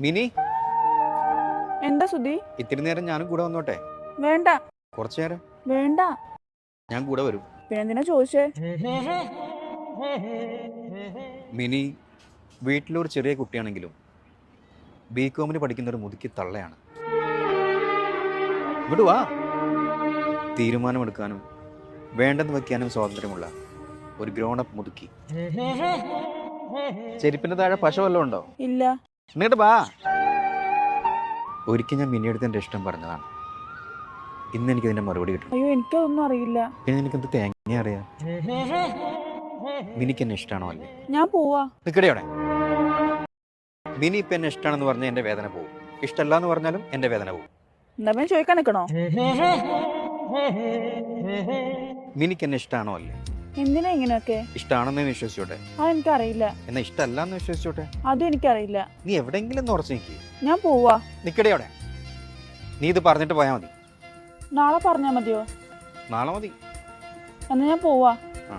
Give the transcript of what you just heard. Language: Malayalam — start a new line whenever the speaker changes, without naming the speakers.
മിനി,
എന്താ സുധി?
ഇത്തിരി നേരം ഞാനും കൂടെ വന്നോട്ടെ?
വേണ്ട.
കുറച്ചു നേരം
വേണ്ട.
ഞാൻ കൂടെ വരും.
പിന്നെന്തിനാ ചോദിച്ചേ?
മിനി വീട്ടിലൊരു ചെറിയ കുട്ടിയാണെങ്കിലും ബികോമിന് പഠിക്കുന്ന ഒരു മുതുക്കി തള്ളയാണ്. ഇവിടെ വാ. തീരുമാനമെടുക്കാനും വേണ്ടെന്ന് വയ്ക്കാനും സ്വാതന്ത്ര്യമുള്ള ഒരു ഗ്രോണപ്പ് മുതുക്കി. ചെരുപ്പിന്റെ താഴെ പശ വല്ലതും ഉണ്ടോ?
ഇല്ല.
എന്നിട്ട് വാ. ഒരിക്കൽ ഞാൻ മിനിയെടുത്ത് എൻ്റെ ഇഷ്ടം പറഞ്ഞതാണ്. ഇന്ന് എനിക്ക് ഇതിന്റെ മറുപടി കിട്ടും.
അയ്യോ, എനിക്കതൊന്നും അറിയില്ല.
പിന്നെ എനിക്കെന്ത് തേങ്ങ അറിയാം? മിനിക്ക് എന്നെ ഇഷ്ടമാണോ അല്ലേ?
ഞാൻ പോവാ.
നിക്കടെയോടെ. മിനി ഇപ്പൊ എന്നെ ഇഷ്ടമാണെന്ന് പറഞ്ഞാൽ എന്റെ വേദന പോകും. ഇഷ്ടമല്ല എന്ന് പറഞ്ഞാലും എന്റെ വേദന പോകും.
എന്താ പിന്നെ ചോദിക്കാൻ നിക്കണോ?
മിനിക്ക് എന്നെ ഇഷ്ടമാണോ അല്ലേ?
എന്തിനാ ഇങ്ങനെയൊക്കെ?
ഇഷ്ടമാണെന്ന് വിശ്വസിച്ചോട്ടെ.
അതെനിക്കറിയില്ല.
എന്നാ ഇഷ്ടമല്ല എന്ന് വിശ്വസിച്ചോട്ടെ.
അതും എനിക്കറിയില്ല.
നീ എവിടെയെങ്കിലും ഉറച്ചു നിൽക്കി.
ഞാൻ പോവാ.
നിക്കടെയോടെ. നീ ഇത് പറഞ്ഞിട്ട് പോയാൽ മതി.
നാളെ പറഞ്ഞാ മതിയോ?
നാളെ മതി.
എന്നാ ഞാൻ പോവാ.
ആ.